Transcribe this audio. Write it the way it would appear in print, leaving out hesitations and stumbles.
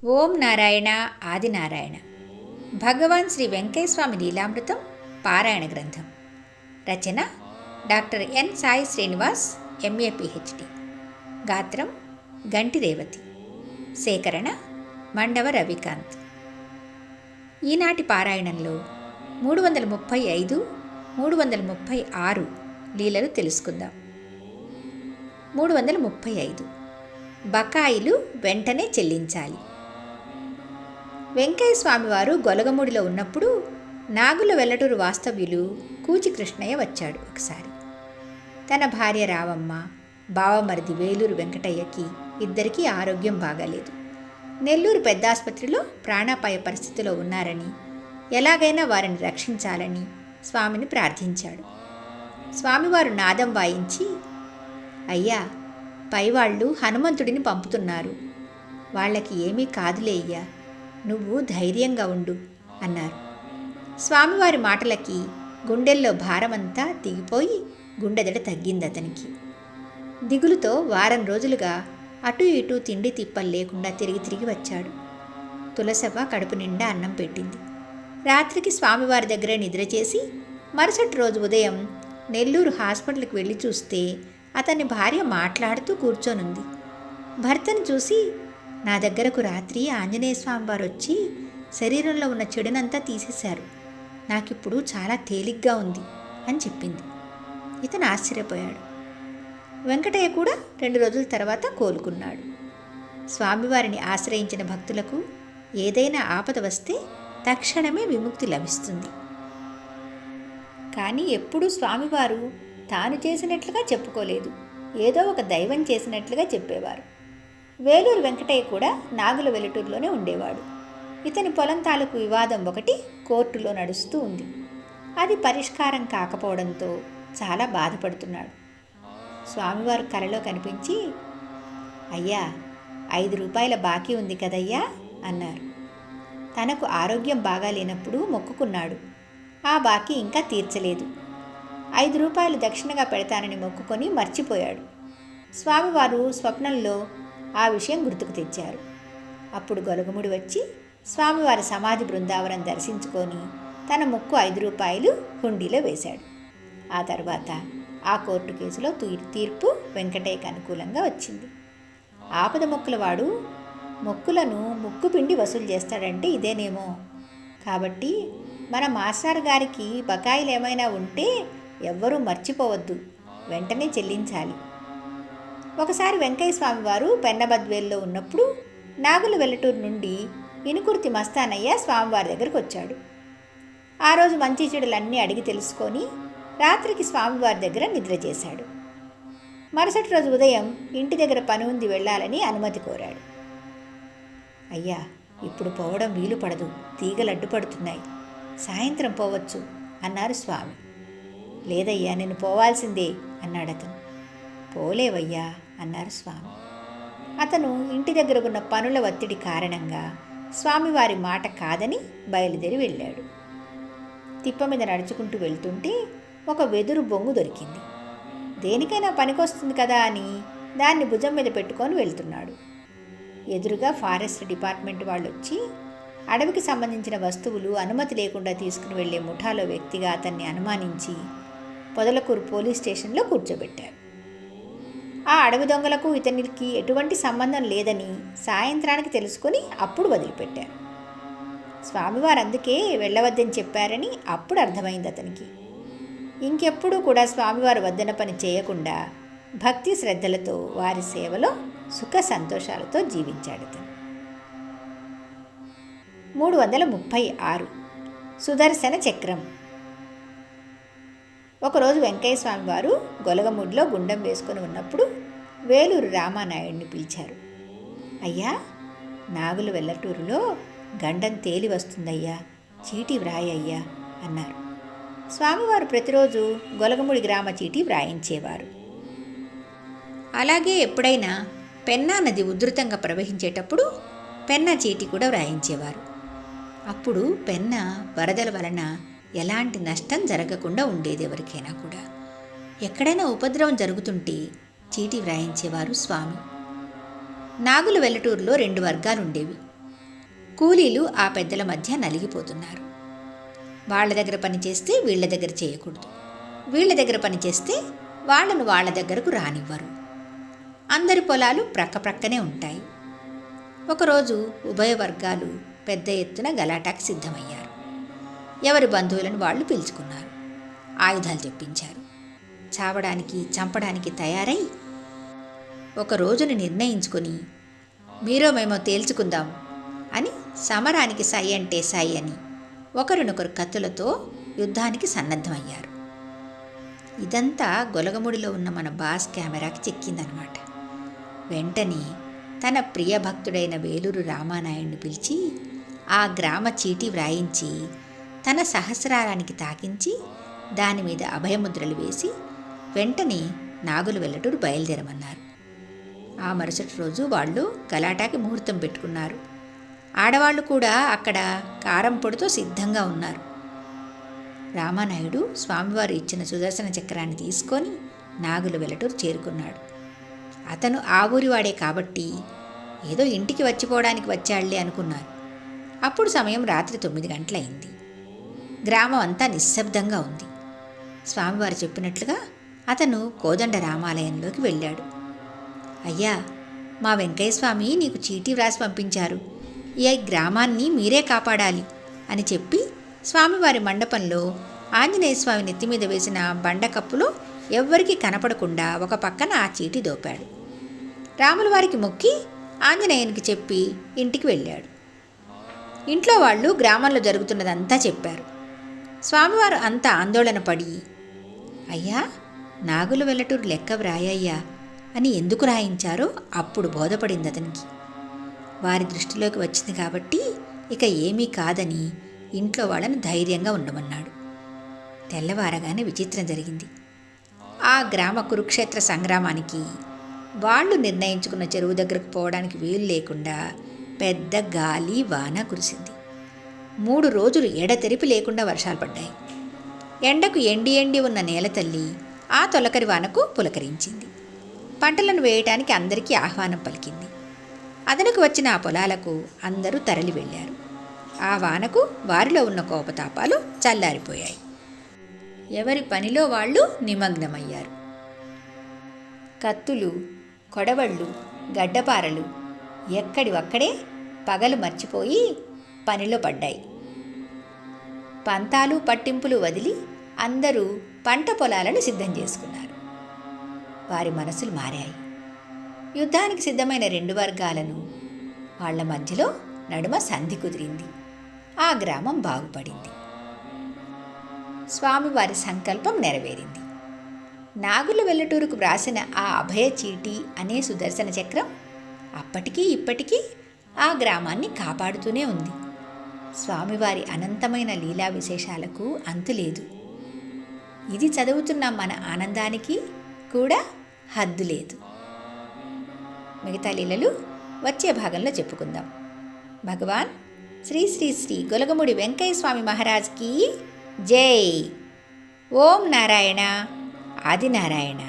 ఓం నారాయణ ఆదినారాయణ. భగవాన్ శ్రీ వెంకయ్య స్వామి లీలామృతం పారాయణ గ్రంథం. రచన doctor N Sai Srinivas, MA PhD. గాత్రం గంటి రేవతి. సేకరణ మండవ రవికాంత్. ఈనాటి పారాయణంలో 335, 336 లీలలు తెలుసుకుందాం. 335 బకాయిలు వెంటనే చెల్లించాలి. వెంకయ్య స్వామివారు గొలగముడిలో ఉన్నప్పుడు నాగుల వెల్లటూరు వాస్తవ్యులు కూచి కృష్ణయ్య వచ్చాడు. ఒకసారి తన భార్య రావమ్మ, బావమరిది వేలూరు వెంకటయ్యకి ఇద్దరికీ ఆరోగ్యం బాగాలేదు. నెల్లూరు పెద్దాసుపత్రిలో ప్రాణాపాయ పరిస్థితిలో ఉన్నారని, ఎలాగైనా వారిని రక్షించాలని స్వామిని ప్రార్థించాడు. స్వామివారు నాదం వాయించి, అయ్యా, పైవాళ్ళు హనుమంతుడిని పంపుతున్నారు, వాళ్ళకి ఏమీ కాదులే అయ్యా, నువ్వు ధైర్యంగా ఉండు అన్నారు. స్వామివారి మాటలకి గుండెల్లో భారమంతా దిగిపోయి గుండెదడ తగ్గింది అతనికి. దిగులుతో వారం రోజులుగా అటు ఇటు తిండి తిప్పలు లేకుండా తిరిగి వచ్చాడు. తులసవ్వ కడుపు నిండా అన్నం పెట్టింది. రాత్రికి స్వామివారి దగ్గరే నిద్ర చేసి మరుసటి రోజు ఉదయం నెల్లూరు హాస్పిటల్కి వెళ్ళి చూస్తే అతని భార్య మాట్లాడుతూ కూర్చొనుంది. భర్తను చూసి, నా దగ్గరకు రాత్రి ఆంజనేయ స్వామి వారు వచ్చి శరీరంలో ఉన్న చెడునంతా తీసేశారు, నాకిప్పుడు చాలా తేలిగ్గా ఉంది అని చెప్పింది. ఇతను ఆశ్చర్యపోయాడు. వెంకటయ్య కూడా 2 రోజుల తర్వాత కోలుకున్నాడు. స్వామివారిని ఆశ్రయించిన భక్తులకు ఏదైనా ఆపద వస్తే తక్షణమే విముక్తి లభిస్తుంది. కానీ ఎప్పుడూ స్వామివారు తాను చేసినట్లుగా చెప్పుకోలేదు, ఏదో ఒక దైవం చేసినట్లుగా చెప్పేవారు. వేలూరు వెంకటయ్య కూడా నాగుల వెల్లటూరులోనే ఉండేవాడు. ఇతని పొలం తాలూకు వివాదం ఒకటి కోర్టులో నడుస్తూ ఉంది. అది పరిష్కారం కాకపోవడంతో చాలా బాధపడుతున్నాడు. స్వామివారు కలలో కనిపించి, అయ్యా, 5 రూపాయల బాకీ ఉంది కదయ్యా అన్నారు. తనకు ఆరోగ్యం బాగాలేనప్పుడు మొక్కుకున్నాడు. ఆ బాకీ ఇంకా తీర్చలేదు. 5 రూపాయలు దక్షిణగా పెడతానని మొక్కుకొని మర్చిపోయాడు. స్వామివారు స్వప్నంలో ఆ విషయం గుర్తుకు తెచ్చారు. అప్పుడు గొలగముడి వచ్చి స్వామివారి సమాధి బృందావనం దర్శించుకొని తన మొక్కు 5 రూపాయలు హుండీలో వేశాడు. ఆ తర్వాత ఆ కోర్టు కేసులో తీర్పు వెంకటయ్యకు అనుకూలంగా వచ్చింది. ఆపద మొక్కులవాడు మొక్కులను ముక్కు పిండి వసూలు చేస్తాడంటే ఇదేనేమో. కాబట్టి మన మాస్టర్ గారికి బకాయిలు ఏమైనా ఉంటే ఎవ్వరూ మర్చిపోవద్దు, వెంటనే చెల్లించాలి. ఒకసారి వెంకయ్య స్వామివారు పెన్నబద్వేల్లో ఉన్నప్పుడు నాగుల వెల్లటూరు నుండి ఇనుకుర్తి మస్తానయ్య స్వామివారి దగ్గరకు వచ్చాడు. ఆ రోజు మంచి చెడులన్నీ అడిగి తెలుసుకొని రాత్రికి స్వామివారి దగ్గర నిద్ర చేశాడు. మరుసటి రోజు ఉదయం ఇంటి దగ్గర పని ఉంది, వెళ్ళాలని అనుమతి కోరాడు. అయ్యా, ఇప్పుడు పోవడం వీలు పడదు, తీగలు అడ్డుపడుతున్నాయి, సాయంత్రం పోవచ్చు అన్నారు స్వామి. లేదయ్యా, నేను పోవాల్సిందే అన్నాడు అతను. పోలేవయ్యా అన్నారు స్వామి. అతను ఇంటి దగ్గర ఉన్న పనుల ఒత్తిడి కారణంగా స్వామివారి మాట కాదని బయలుదేరి వెళ్ళాడు. తిప్ప మీద నడుచుకుంటూ వెళ్తుంటే ఒక వెదురు బొంగు దొరికింది. దేనికైనా పనికొస్తుంది కదా అని దాన్ని భుజం మీద పెట్టుకొని వెళ్తున్నాడు. ఎదురుగా ఫారెస్ట్ డిపార్ట్మెంట్ వాళ్ళు వచ్చి అడవికి సంబంధించిన వస్తువులు అనుమతి లేకుండా తీసుకుని వెళ్లే ముఠాలో వ్యక్తిగా అతన్ని అనుమానించి పొదలకూరు పోలీస్ స్టేషన్లో కూర్చోబెట్టారు. ఆ అడవి దొంగలకు ఇతనికి ఎటువంటి సంబంధం లేదని సాయంత్రానికి తెలుసుకొని అప్పుడు వదిలిపెట్టారు. స్వామివారు అందుకే వెళ్ళవద్దని చెప్పారని అప్పుడు అర్థమైంది అతనికి. ఇంకెప్పుడూ కూడా స్వామివారు వద్దన పని చేయకుండా భక్తి శ్రద్ధలతో వారి సేవలో సుఖ సంతోషాలతో జీవించాడు అతను. 336 సుదర్శన చక్రం. ఒకరోజు వెంకయ్య స్వామివారు గొలగముడిలో గుండం వేసుకొని ఉన్నప్పుడు వేలూరు రామానాయుడిని పిలిచారు. అయ్యా, నాగుల వెల్లటూరులో గండం తేలి వస్తుందయ్యా, చీటీ వ్రాయ్యా అన్నారు. స్వామివారు ప్రతిరోజు గొలగముడి గ్రామ చీటీ వ్రాయించేవారు. అలాగే ఎప్పుడైనా పెన్నా నది ఉధృతంగా ప్రవహించేటప్పుడు పెన్నా చీటీ కూడా వ్రాయించేవారు. అప్పుడు పెన్నా వరదల వలన ఎలాంటి నష్టం జరగకుండా ఉండేది ఎవరికైనా కూడా. ఎక్కడైనా ఉపద్రవం జరుగుతుంటే చీటీ వ్రాయించేవారు స్వామి. నాగుల వెల్లటూరులో 2 వర్గాలుండేవి. కూలీలు ఆ పెద్దల మధ్య నలిగిపోతున్నారు. వాళ్ళ దగ్గర పని చేస్తే వీళ్ళ దగ్గర చేయకూడదు, వీళ్ళ దగ్గర పని చేస్తే వాళ్ళను వాళ్ళ దగ్గరకు రానివ్వరు. అందరి పొలాలు ప్రక్కప్రక్కనే ఉంటాయి. ఒకరోజు ఉభయ వర్గాలు పెద్ద ఎత్తున గలాటాకి సిద్ధమయ్యారు. ఎవరి బంధువులను వాళ్ళు పిలుచుకున్నారు. ఆయుధాలు తెప్పించారు. చావడానికి చంపడానికి తయారై ఒక రోజును నిర్ణయించుకొని మీరో మేమో తేల్చుకుందాం అని సమరానికి సై అంటే సై అని ఒకరినొకరు కత్తులతో యుద్ధానికి సన్నద్ధమయ్యారు. ఇదంతా గొలగముడిలో ఉన్న మన బాస్ కెమెరాకి చిక్కిందనమాట. వెంటనే తన ప్రియ భక్తుడైన వేలూరు రామానాయుడిని పిలిచి ఆ గ్రామ చీటీ వ్రాయించి తన సహస్రారానికి తాకించి దానిమీద అభయముద్రలు వేసి వెంటనే నాగుల వెల్లటూరు బయలుదేరమన్నారు. ఆ మరుసటి రోజు వాళ్ళు గలాటాకి ముహూర్తం పెట్టుకున్నారు. ఆడవాళ్లు కూడా అక్కడ కారం పొడితో సిద్ధంగా ఉన్నారు. రామానాయుడు స్వామివారు ఇచ్చిన సుదర్శన చక్రాన్ని తీసుకొని నాగుల వెల్లటూరు చేరుకున్నాడు. అతను ఆ ఊరివాడే కాబట్టి ఏదో ఇంటికి వచ్చిపోవడానికి వచ్చాళ్లే అనుకున్నారు. అప్పుడు సమయం రాత్రి 9 గంటలయింది. గ్రామం అంతా నిశ్శబ్దంగా ఉంది. స్వామివారు చెప్పినట్లుగా అతను కోదండ రామాలయంలోకి వెళ్ళాడు. అయ్యా, మా వెంకయ్య స్వామి నీకు చీటీ వ్రాసి పంపించారు. ఈ గ్రామాన్ని మీరే కాపాడాలి అని చెప్పి స్వామివారి మండపంలో ఆంజనేయ స్వామి నెత్తిమీద వేసిన బండకప్పులో ఎవ్వరికీ కనపడకుండా ఒక పక్కన ఆ చీటీ దోపాడు. రాముల వారికి మొక్కి ఆంజనేయునికి చెప్పి ఇంటికి వెళ్ళాడు. ఇంట్లో వాళ్ళు గ్రామంలో జరుగుతున్నదంతా చెప్పారు. స్వామివారు అంతా ఆందోళన పడి, అయ్యా, నాగుల వెల్లటూరు లెక్క వ్రాయ్యా అని ఎందుకు రాయించారో అప్పుడు బోధపడింది అతనికి. వారి దృష్టిలోకి వచ్చింది కాబట్టి ఇక ఏమీ కాదని ఇంట్లో వాళ్ళని ధైర్యంగా ఉండమన్నాడు. తెల్లవారగానే విచిత్రం జరిగింది. ఆ గ్రామ కురుక్షేత్ర సంగ్రామానికి వాళ్ళు నిర్ణయించుకున్న చెరువు దగ్గరకు పోవడానికి వీలు లేకుండా పెద్ద గాలి వాన కురిసింది. 3 రోజులు ఎడతెరిపి లేకుండా వర్షాలు పడ్డాయి. ఎండకు ఎండి ఉన్న నేల తల్లి ఆ తొలకరి వానకు పులకరించింది. పంటలను వేయటానికి అందరికీ ఆహ్వానం పలికింది. అదనకు వచ్చిన ఆ పొలాలకు అందరూ తరలి వెళ్ళారు. ఆ వానకు వారిలో ఉన్న కోపతాపాలు చల్లారిపోయాయి. ఎవరి పనిలో వాళ్ళు నిమగ్నమయ్యారు. కత్తులు, కొడవళ్ళు, గడ్డపారలు ఎక్కడివక్కడే పగలు మర్చిపోయి పనిలో పడ్డాయి. పంతాలు పట్టింపులు వదిలి అందరూ పంట పొలాలను సిద్ధం చేసుకున్నారు. వారి మనసులు మారాయి. యుద్ధానికి సిద్ధమైన 2 వర్గాలను వాళ్ల మధ్యలో నడుమ సంధి కుదిరింది. ఆ గ్రామం బాగుపడింది. స్వామివారి సంకల్పం నెరవేరింది. నాగుల వెల్లటూరుకు వ్రాసిన ఆ అభయ చీటీ అనే సుదర్శన చక్రం అప్పటికీ ఇప్పటికీ ఆ గ్రామాన్ని కాపాడుతూనే ఉంది. స్వామివారి అనంతమైన లీలా విశేషాలకు అంతులేదు. ఇది చదువుతున్న మన ఆనందానికి కూడా హద్దు లేదు. మిగతా లీలలు వచ్చే భాగంలో చెప్పుకుందాం. భగవాన్ శ్రీ శ్రీ శ్రీ గొలగముడి వెంకయ్య స్వామి మహారాజ్కి జై. ఓం నారాయణ ఆదినారాయణ.